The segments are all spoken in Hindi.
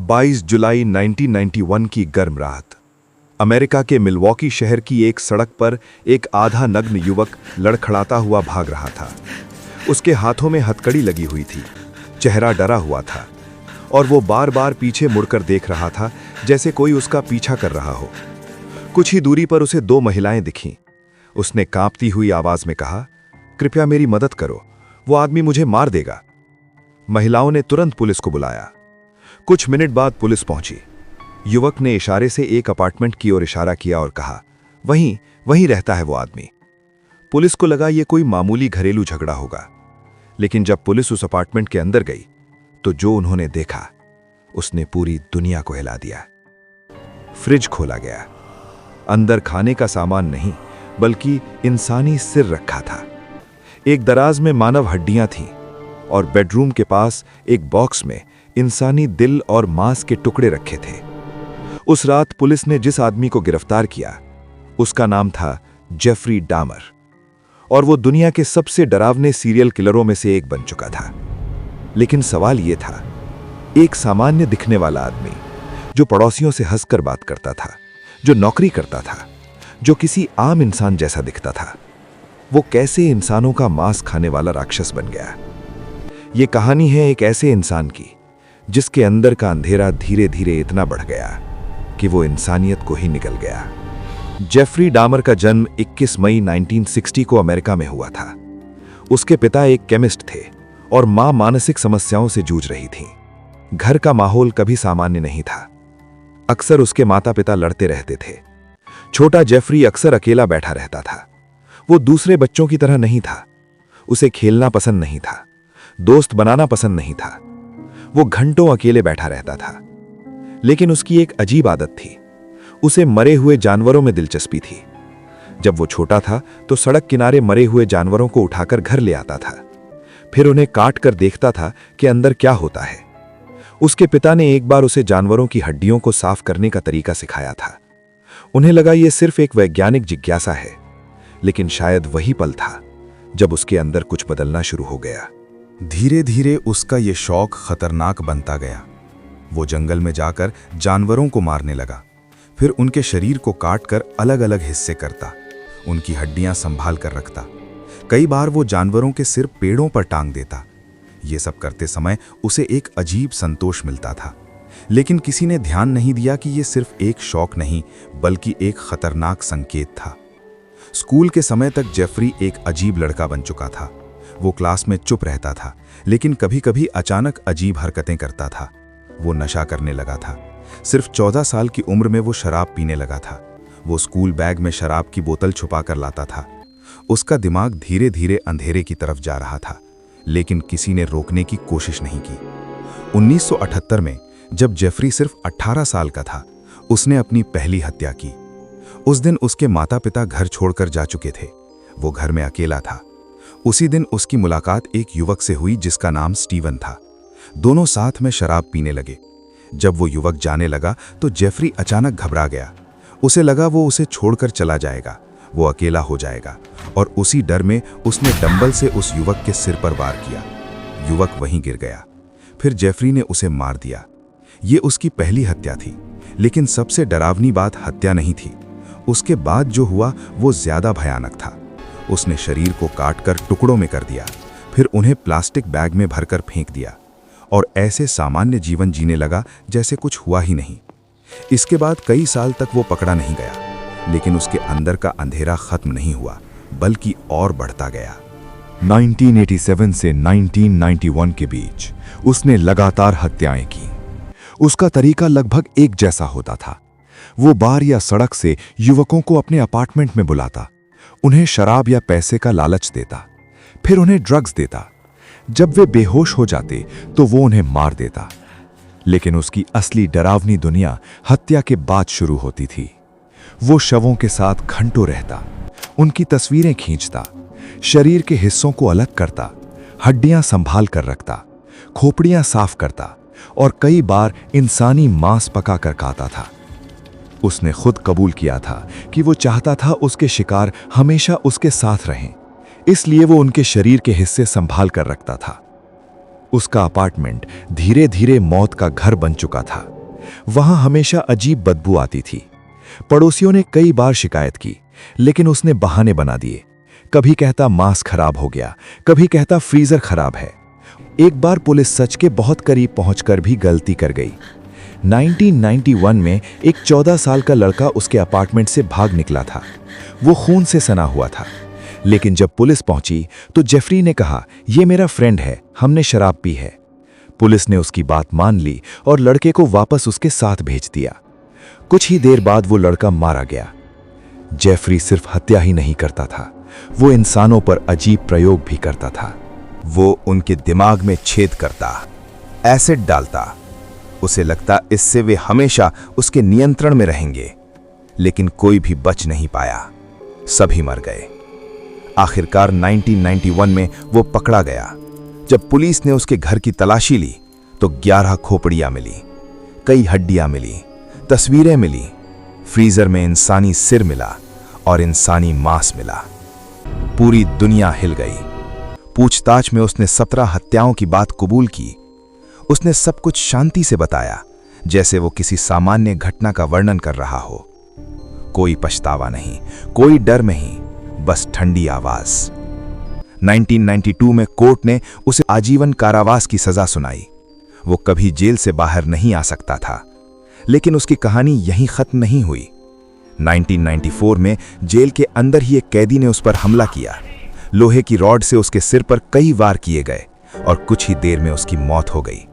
22 जुलाई 1991 की गर्म रात अमेरिका के मिल्वॉकी शहर की एक सड़क पर एक आधा नग्न युवक लड़खड़ाता हुआ भाग रहा था। उसके हाथों में हथकड़ी लगी हुई थी, चेहरा डरा हुआ था और वो बार बार पीछे मुड़कर देख रहा था जैसे कोई उसका पीछा कर रहा हो। कुछ ही दूरी पर उसे दो महिलाएं दिखीं। उसने कांपती हुई आवाज में कहा, कृपया मेरी मदद करो, वो आदमी मुझे मार देगा। महिलाओं ने तुरंत पुलिस को बुलाया। कुछ मिनट बाद पुलिस पहुंची। युवक ने इशारे से एक अपार्टमेंट की ओर इशारा किया और कहा, वहीं वहीं रहता है वो आदमी। पुलिस को लगा ये कोई मामूली घरेलू झगड़ा होगा, लेकिन जब पुलिस उस अपार्टमेंट के अंदर गई तो जो उन्होंने देखा उसने पूरी दुनिया को हिला दिया। फ्रिज खोला गया। अंदर खाने का सामान नहीं बल्कि इंसानी सिर रखा था। एक दराज में मानव हड्डियां थीं और बेडरूम के पास एक बॉक्स में इंसानी दिल और मांस के टुकड़े रखे थे। उस रात पुलिस ने जिस आदमी को गिरफ्तार किया उसका नाम था जेफरी डामर और वो दुनिया के सबसे डरावने सीरियल किलरों में से एक बन चुका था। लेकिन सवाल यह था, एक सामान्य दिखने वाला आदमी जो पड़ोसियों से हंसकर बात करता था, जो नौकरी करता था, जो किसी आम इंसान जैसा दिखता था, वो कैसे इंसानों का मांस खाने वाला राक्षस बन गया। ये कहानी है एक ऐसे इंसान की जिसके अंदर का अंधेरा धीरे धीरे इतना बढ़ गया कि वो इंसानियत को ही निगल गया। जेफरी डामर का जन्म 21 मई 1960 को अमेरिका में हुआ था। उसके पिता एक केमिस्ट थे और मां मानसिक समस्याओं से जूझ रही थी। घर का माहौल कभी सामान्य नहीं था। अक्सर उसके माता पिता लड़ते रहते थे। छोटा जेफरी अक्सर अकेला बैठा रहता था। वो दूसरे बच्चों की तरह नहीं था। उसे खेलना पसंद नहीं था, दोस्त बनाना पसंद नहीं था। वो घंटों अकेले बैठा रहता था। लेकिन उसकी एक अजीब आदत थी, उसे मरे हुए जानवरों में दिलचस्पी थी। जब वो छोटा था तो सड़क किनारे मरे हुए जानवरों को उठाकर घर ले आता था, फिर उन्हें काट कर देखता था कि अंदर क्या होता है। उसके पिता ने एक बार उसे जानवरों की हड्डियों को साफ करने का तरीका सिखाया था। उन्हें लगा यह सिर्फ एक वैज्ञानिक जिज्ञासा है, लेकिन शायद वही पल था जब उसके अंदर कुछ बदलना शुरू हो गया। धीरे धीरे उसका ये शौक खतरनाक बनता गया। वो जंगल में जाकर जानवरों को मारने लगा, फिर उनके शरीर को काटकर अलग अलग हिस्से करता, उनकी हड्डियां संभाल कर रखता। कई बार वो जानवरों के सिर पेड़ों पर टांग देता। ये सब करते समय उसे एक अजीब संतोष मिलता था। लेकिन किसी ने ध्यान नहीं दिया कि ये सिर्फ एक शौक नहीं बल्कि एक खतरनाक संकेत था। स्कूल के समय तक जेफरी एक अजीब लड़का बन चुका था। वो क्लास में चुप रहता था, लेकिन कभी कभी अचानक अजीब हरकतें करता था। वो नशा करने लगा था। सिर्फ 14 साल की उम्र में वो शराब पीने लगा था। वो स्कूल बैग में शराब की बोतल छुपा कर लाता था। उसका दिमाग धीरे धीरे अंधेरे की तरफ जा रहा था, लेकिन किसी ने रोकने की कोशिश नहीं की। 1978 में जब जेफरी सिर्फ 18 साल का था, उसने अपनी पहली हत्या की। उस दिन उसके माता पिता घर छोड़कर जा चुके थे। वो घर में अकेला था। उसी दिन उसकी मुलाकात एक युवक से हुई जिसका नाम स्टीवन था। दोनों साथ में शराब पीने लगे। जब वो युवक जाने लगा तो जेफरी अचानक घबरा गया। उसे लगा वो उसे छोड़कर चला जाएगा, वो अकेला हो जाएगा, और उसी डर में उसने डंबल से उस युवक के सिर पर वार किया। युवक वहीं गिर गया। फिर जेफरी ने उसे मार दिया। ये उसकी पहली हत्या थी, लेकिन सबसे डरावनी बात हत्या नहीं थी। उसके बाद जो हुआ वो ज्यादा भयानक था। उसने शरीर को काटकर टुकड़ों में कर दिया, फिर उन्हें प्लास्टिक बैग में भरकर फेंक दिया और ऐसे सामान्य जीवन जीने लगा जैसे कुछ हुआ ही नहीं। इसके बाद कई साल तक वो पकड़ा नहीं गया, लेकिन उसके अंदर का अंधेरा खत्म नहीं हुआ बल्कि और बढ़ता गया। 1987 से 1991 के बीच उसने लगातार हत्याएं की। उसका तरीका लगभग एक जैसा होता था। वो बार या सड़क से युवकों को अपने अपार्टमेंट में बुलाता, उन्हें शराब या पैसे का लालच देता, फिर उन्हें ड्रग्स देता। जब वे बेहोश हो जाते तो वो उन्हें मार देता। लेकिन उसकी असली डरावनी दुनिया हत्या के बाद शुरू होती थी। वो शवों के साथ घंटों रहता, उनकी तस्वीरें खींचता, शरीर के हिस्सों को अलग करता, हड्डियां संभाल कर रखता, खोपड़ियां साफ करता और कई बार इंसानी मांस पकाकर खाता था। उसने खुद कबूल किया था कि वो चाहता था उसके शिकार हमेशा उसके साथ रहें, इसलिए वो उनके शरीर के हिस्से संभाल कर रखता था। उसका अपार्टमेंट धीरे धीरे मौत का घर बन चुका था। वहां हमेशा अजीब बदबू आती थी। पड़ोसियों ने कई बार शिकायत की, लेकिन उसने बहाने बना दिए। कभी कहता मांस खराब हो गया, कभी कहता फ्रीजर खराब है। एक बार पुलिस सच के बहुत करीब पहुंचकर भी गलती कर गई। 1991 में एक 14 साल का लड़का उसके अपार्टमेंट से भाग निकला था। वो खून से सना हुआ था, लेकिन जब पुलिस पहुंची तो जेफरी ने कहा, "यह मेरा फ्रेंड है, हमने शराब पी है।" पुलिस ने उसकी बात मान ली और लड़के को वापस उसके साथ भेज दिया। कुछ ही देर बाद वो लड़का मारा गया। जेफरी सिर्फ हत्या ही नहीं करता था, वो इंसानों पर अजीब प्रयोग भी करता था। वो उनके दिमाग में छेद करता, एसिड डालता। उसे लगता इससे वे हमेशा उसके नियंत्रण में रहेंगे, लेकिन कोई भी बच नहीं पाया। सभी मर गए। आखिरकार 1991 में वो पकड़ा गया। जब पुलिस ने उसके घर की तलाशी ली तो 11 खोपड़ियां मिली, कई हड्डियां मिली, तस्वीरें मिली, फ्रीजर में इंसानी सिर मिला और इंसानी मांस मिला। पूरी दुनिया हिल गई। पूछताछ में उसने 17 हत्याओं की बात कबूल की। उसने सब कुछ शांति से बताया, जैसे वो किसी सामान्य घटना का वर्णन कर रहा हो। कोई पछतावा नहीं, कोई डर नहीं, बस ठंडी आवाज। 1992 में कोर्ट ने उसे आजीवन कारावास की सजा सुनाई। वो कभी जेल से बाहर नहीं आ सकता था, लेकिन उसकी कहानी यहीं खत्म नहीं हुई। 1994 में जेल के अंदर ही एक कैदी ने उस पर हमला किया। लोहे की रॉड से उसके सिर पर कई वार किए गए और कुछ ही देर में उसकी मौत हो गई।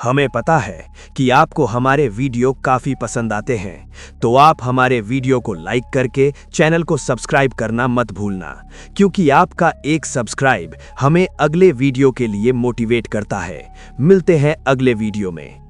हमें पता है कि आपको हमारे वीडियो काफी पसंद आते हैं, तो आप हमारे वीडियो को लाइक करके चैनल को सब्सक्राइब करना मत भूलना, क्योंकि आपका एक सब्सक्राइब हमें अगले वीडियो के लिए मोटिवेट करता है। मिलते हैं अगले वीडियो में।